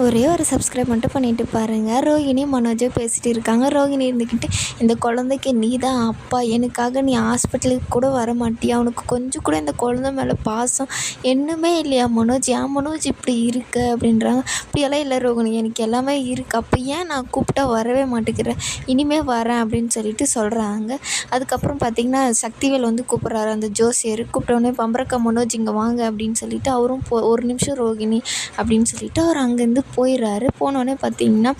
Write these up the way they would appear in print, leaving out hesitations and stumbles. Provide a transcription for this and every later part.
ஒரே ஒரு சப்ஸ்கிரைப் மட்டும் பண்ணிட்டு பாருங்கள். ரோகிணி மனோஜும் பேசிகிட்டு இருக்காங்க. ரோகிணி இருந்துக்கிட்டு, இந்த குழந்தைக்கு நீ தான் அப்பா, எனக்காக நீ ஹாஸ்பிட்டலுக்கு கூட வர மாட்டியா? அவனுக்கு கொஞ்சம் கூட இந்த குழந்த மேலே பாசம் என்னமே இல்லையா மனோஜ்? ஏன் மனோஜ் இப்படி இருக்க அப்படின்றாங்க. அப்படியெல்லாம் இல்லை ரோகிணி, எனக்கு எல்லாமே இருக்குது. அப்போ ஏன் நான் கூப்பிட்டா வரவே மாட்டேங்கிறேன்? இனிமேல் வரேன் அப்படின்னு சொல்லிட்டு சொல்கிறாங்க. அதுக்கப்புறம் பார்த்திங்கன்னா சக்திவேல் வந்து கூப்பிட்றாரு அந்த ஜோசியர். கூப்பிட்டோடனே பம்பரக்கா மனோஜ் இங்கே வாங்க அப்படின்னு சொல்லிட்டு அவரும் ஒரு நிமிஷம் ரோகிணி அப்படின்னு சொல்லிட்டு அவர் அங்கேருந்து போயிடுறாரு. போனோடனே பார்த்திங்கன்னா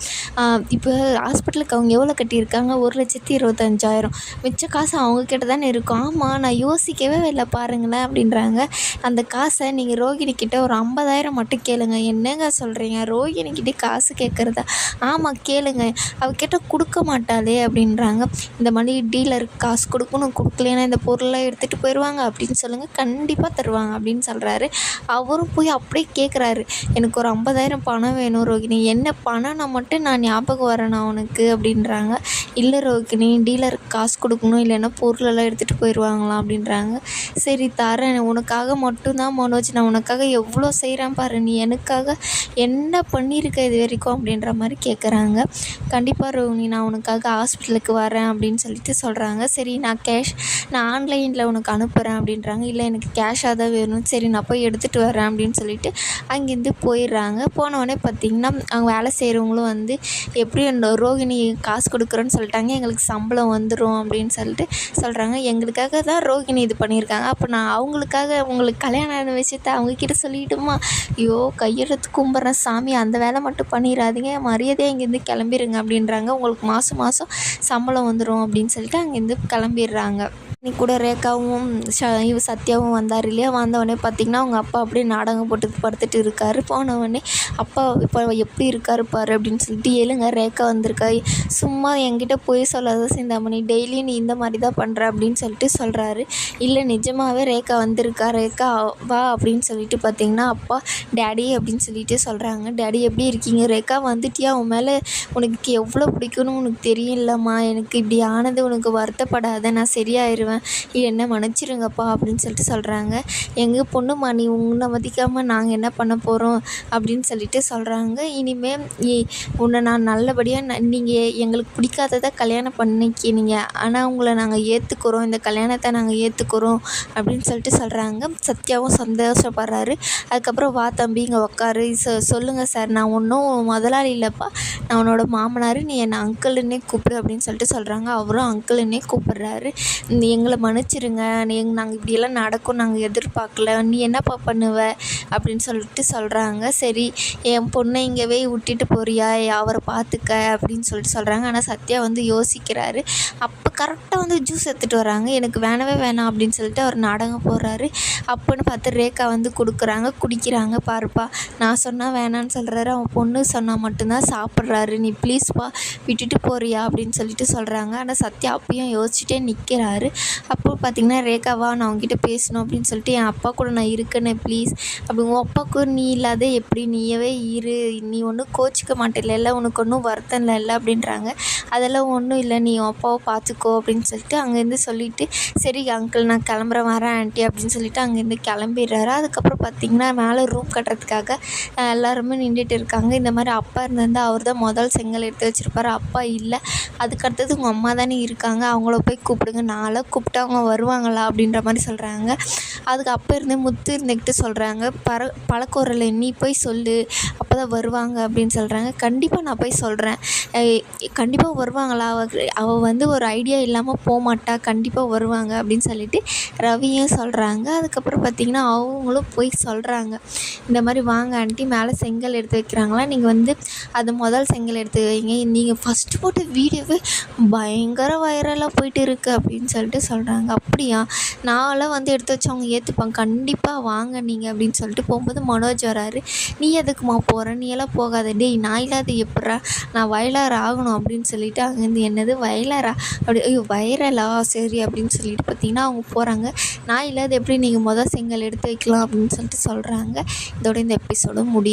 இப்போ ஹாஸ்பிட்டலுக்கு அவங்க எவ்வளோ கட்டியிருக்காங்க? 1,25,000. மிச்ச காசு அவங்கக்கிட்ட தானே இருக்கும். ஆமாம், நான் யோசிக்கவே இல்லை பாருங்களேன் அப்படின்றாங்க. அந்த காசை நீங்கள் ரோகிணிக்கிட்ட ஒரு 50,000 மட்டும் கேளுங்க. என்னங்க சொல்கிறீங்க? ரோகிணிக்கிட்டே காசு கேட்குறதா? ஆமாம் கேளுங்க, அவகிட்ட கொடுக்க மாட்டாளே அப்படின்றாங்க. இந்த மாதிரி டீலருக்கு காசு கொடுக்கணும், கொடுக்கலன்னா இந்த பொருளை எடுத்துகிட்டு போயிடுவாங்க அப்படின்னு சொல்லுங்கள், கண்டிப்பாக தருவாங்க அப்படின்னு சொல்கிறாரு. அவரும் போய் அப்படியே கேட்குறாரு, எனக்கு ஒரு 50,000 பணம் வேணும் ரோகிணி. என்ன பணம்னா மட்டும் நான் ஞாபகம் வரேனா உனக்கு அப்படின்றாங்க. இல்லை ரோகிணி, டீலருக்கு காசு கொடுக்கணும், இல்லைன்னா பொருளெல்லாம் எடுத்துகிட்டு போயிடுவாங்களாம் அப்படின்றாங்க. சரி தரேன், உனக்காக மட்டும்தான் மனோஜ், நான் உனக்காக எவ்வளோ செய்கிறேன் பாரு, நீ எனக்காக என்ன பண்ணியிருக்க இது வரைக்கும் அப்படின்ற மாதிரி கேட்குறாங்க. கண்டிப்பாக ரோகிணி, நான் உனக்காக ஹாஸ்பிட்டலுக்கு வரேன் அப்படின்னு சொல்லிட்டு சொல்கிறாங்க. சரி நான் ஆன்லைனில் உனக்கு அனுப்புகிறேன் அப்படின்றாங்க. இல்லை எனக்கு கேஷாக தான் வேணும். சரி நான் போய் எடுத்துகிட்டு வரேன் அப்படின்னு சொல்லிட்டு அங்கேருந்து போயிடுறாங்க. போனோடனே பார்த்திங்கன்னா அவங்க வேலை செய்கிறவங்களும் வந்து எப்படி ரோகிணி காசு கொடுக்குறோன்னு சொல்லிட்டாங்க, எங்களுக்கு சம்பளம் வந்துடும் அப்படின்னு சொல்லிட்டு சொல்கிறாங்க. எங்களுக்காக தான் ரோகிணி இது பண்ணியிருக்காங்க, அப்போ நான் அவங்களுக்காக உங்களுக்கு கல்யாணம் ஆன விஷயத்த அவங்கக்கிட்ட சொல்லிவிட்டுமா? ஐயோ கையெழுத்து கும்பிட்றேன் சாமி, அந்த வேலை மட்டும் பண்ணிடாதீங்க, மரியாதையாக இங்கேருந்து கிளம்பிடுங்க அப்படின்றாங்க. உங்களுக்கு மாதம் மாதம் சம்பளம் வந்துடும் அப்படின்னு சொல்லிட்டு அங்கேருந்து கிளம்பிடுறாங்க. இன்னைக்கு கூட ரேகாவும் சத்யாவும் வந்தார் இல்லையா? வந்தவொடனே பார்த்திங்கன்னா அவங்க அப்பா அப்படியே நாடகம் போட்டு படுத்துட்டு இருக்கார். போனவொடனே அப்பா இப்போ எப்படி இருக்கார் பாரு அப்படின்னு சொல்லிட்டு, ஏழுங்க ரேகா வந்திருக்கா, சும்மா என்கிட்ட போய் சொல்லாத சிந்தாமணி, டெய்லியும் நீ இந்த மாதிரி தான் பண்ணுற அப்படின்னு சொல்லிட்டு சொல்கிறாரு. இல்லை நிஜமாகவே ரேகா வந்திருக்கா, ரேகா வா அப்படின்னு சொல்லிட்டு பார்த்திங்கன்னா அப்பா டேடி அப்படின்னு சொல்லிட்டு சொல்கிறாங்க. டேடி எப்படி இருக்கீங்க? ரேகா வந்துட்டியா? உன் மேலே உனக்கு எவ்வளோ பிடிக்கும்னு உனக்கு தெரியலம்மா, எனக்கு இப்படி ஆனது உனக்கு வருத்தப்படாத, நான் சரியாயிருவேன், என்ன மன்னிச்சிருங்கப்பா அப்படின்னு சொல்லிட்டு சொல்கிறாங்க. எங்கள் பொண்ணுமா, நீ உன்னை மதிக்காமல் நாங்கள் என்ன பண்ண போகிறோம் அப்படின்னு சொல்லிட்டு சொல்கிறாங்க. இனிமேல் உன்னை நான் நல்லபடியாக நீங்கள் எங்களுக்கு பிடிக்காததை கல்யாணம் பண்ணிக்கினீங்க, ஆனால் உங்களை நாங்கள் ஏற்றுக்குறோம், இந்த கல்யாணத்தை நாங்கள் ஏற்றுக்குறோம் அப்படின்னு சொல்லிட்டு சொல்கிறாங்க. சத்யாவும் சந்தோஷப்படுறாரு. அதுக்கப்புறம் வா தம்பி இங்கே உக்காரு, சொல்லுங்கள் சார், நான் ஒன்றும் முதலாளி இல்லைப்பா, நான் உன்னோட மாமனார், நீ என்னை அங்கிள்னே கூப்பிடு அப்படின்னு சொல்லிட்டு சொல்கிறாங்க. அவரும் அங்கிள்னே கூப்பிட்றாரு. எங்களை மன்னிச்சிருங்க, நாங்கள் இப்படியெல்லாம் நடக்கும் நாங்கள் எதிர்பார்க்கல, நீ என்னப்பா பண்ணுவ அப்படின்னு சொல்லிட்டு சொல்கிறாங்க. சரி என் பொண்ணை இங்கேவே விட்டுட்டு போறியா, அவரை பார்த்துக்க அப்படின்னு சொல்லிட்டு சொல்கிறாங்க. ஆனால் சத்யா வந்து யோசிக்கிறாரு. அப்போ கரெக்டாக வந்து ஜூஸ் எடுத்துகிட்டு வராங்க. எனக்கு வேணவே வேணாம் அப்படின்னு சொல்லிட்டு அவர் நாடகம் போடுறாரு. அப்போன்னு பார்த்து ரேகா வந்து கொடுக்குறாங்க, குடிக்கிறாங்க. பாருப்பா, நான் சொன்னால் வேணான்னு சொல்கிறாரு, அவன் பொண்ணு சொன்னால் மட்டும்தான் சாப்பிட்றாரு, நீ ப்ளீஸ்ப்பா விட்டுட்டு போறியா அப்படின்னு சொல்லிட்டு சொல்கிறாங்க. ஆனால் சத்யா அப்பயும் யோசிச்சுட்டே நிற்கிறாரு. அப்போ பார்த்திங்கன்னா ரேகாவா, நான் அவங்ககிட்ட பேசணும் அப்படின்னு சொல்லிட்டு, என் அப்பா கூட நான் இருக்கேனே ப்ளீஸ் அப்படி, உன் அப்பாவுக்கு நீ இல்லாத எப்படி, நீயவே இரு, நீ ஒன்றும் கோச்சிக்க மாட்டேல, உனக்கு ஒன்றும் வருத்தம் இல்லை அப்படின்றாங்க. அதெல்லாம் ஒன்றும் இல்லை, நீ உன் அப்பாவை பார்த்துக்கோ அப்படின்னு சொல்லிட்டு அங்கேருந்து சொல்லிவிட்டு, சரி அங்கிள் நான் கிளம்புறேன், வரேன் ஆண்டி அப்படின்னு சொல்லிட்டு அங்கேருந்து கிளம்பிடுறாரு. அதுக்கப்புறம் பார்த்திங்கன்னா மேலே ரூம் கட்டுறதுக்காக எல்லாருமே நின்றுட்டு இருக்காங்க. இந்த மாதிரி அப்பா இருந்திருந்தால் அவர் தான் முதல் செங்கல் எடுத்து வச்சுருப்பாரு. அப்பா இல்லை, அதுக்கடுத்தது உங்கள் அம்மா தானே இருக்காங்க, அவங்கள போய் கூப்பிடுங்க, நாளை கூப்பிட்டு அவங்க வருவாங்களா அப்படின்ற மாதிரி சொல்கிறாங்க. அதுக்கு அப்போ இருந்து முத்து இருந்துக்கிட்டு சொல்கிறாங்க, பழக்கோரில் நீ போய் சொல்லு, அப்போ தான் வருவாங்க அப்படின்னு சொல்கிறாங்க. கண்டிப்பாக நான் போய் சொல்கிறேன், கண்டிப்பாக வருவாங்களா, அவள் வந்து ஒரு ஐடியா இல்லாமல் போகமாட்டா, கண்டிப்பாக வருவாங்க அப்படின்னு சொல்லிட்டு ரவியும் சொல்கிறாங்க. அதுக்கப்புறம் பார்த்திங்கன்னா அவங்களும் போய் சொல்கிறாங்க, இந்த மாதிரி வாங்க ஆண்டி, மேலே செங்கல் எடுத்து வைக்கிறாங்களா, நீங்கள் வந்து அது முதல் செங்கல் எடுத்து வைங்க, நீங்கள் ஃபஸ்ட்டு போட்ட வீடியோவே பயங்கர வைரலாக போயிட்டு இருக்குது அப்படின்னு சொல்லிட்டு சொல்கிறாங்க. அப்படியா, நான்லாம் வந்து எடுத்து வச்சவங்க ஏற்றுப்பாங்க, கண்டிப்பாக வாங்க நீங்கள் அப்படின்னு சொல்லிட்டு போகும்போது மனோஜ் வராரு. நீ எதுக்குமா போகிற, நீ எல்லாம் போகாத, டேய் நான் இல்லாத எப்பட்றா, நான் வைரல் ஆகணும் அப்படின்னு சொல்லிட்டு அங்கேருந்து, என்னது வைரலா அப்படி, ஐயோ வைரலா சரி அப்படின்னு சொல்லிட்டு பார்த்திங்கன்னா அவங்க போகிறாங்க. நான் இல்லாத எப்படி நீங்கள் செங்கல் எடுத்து வைக்கலாம் அப்படின்னு சொல்லிட்டு சொல்கிறாங்க. இதோட இந்த எபிசோடும் முடியுது.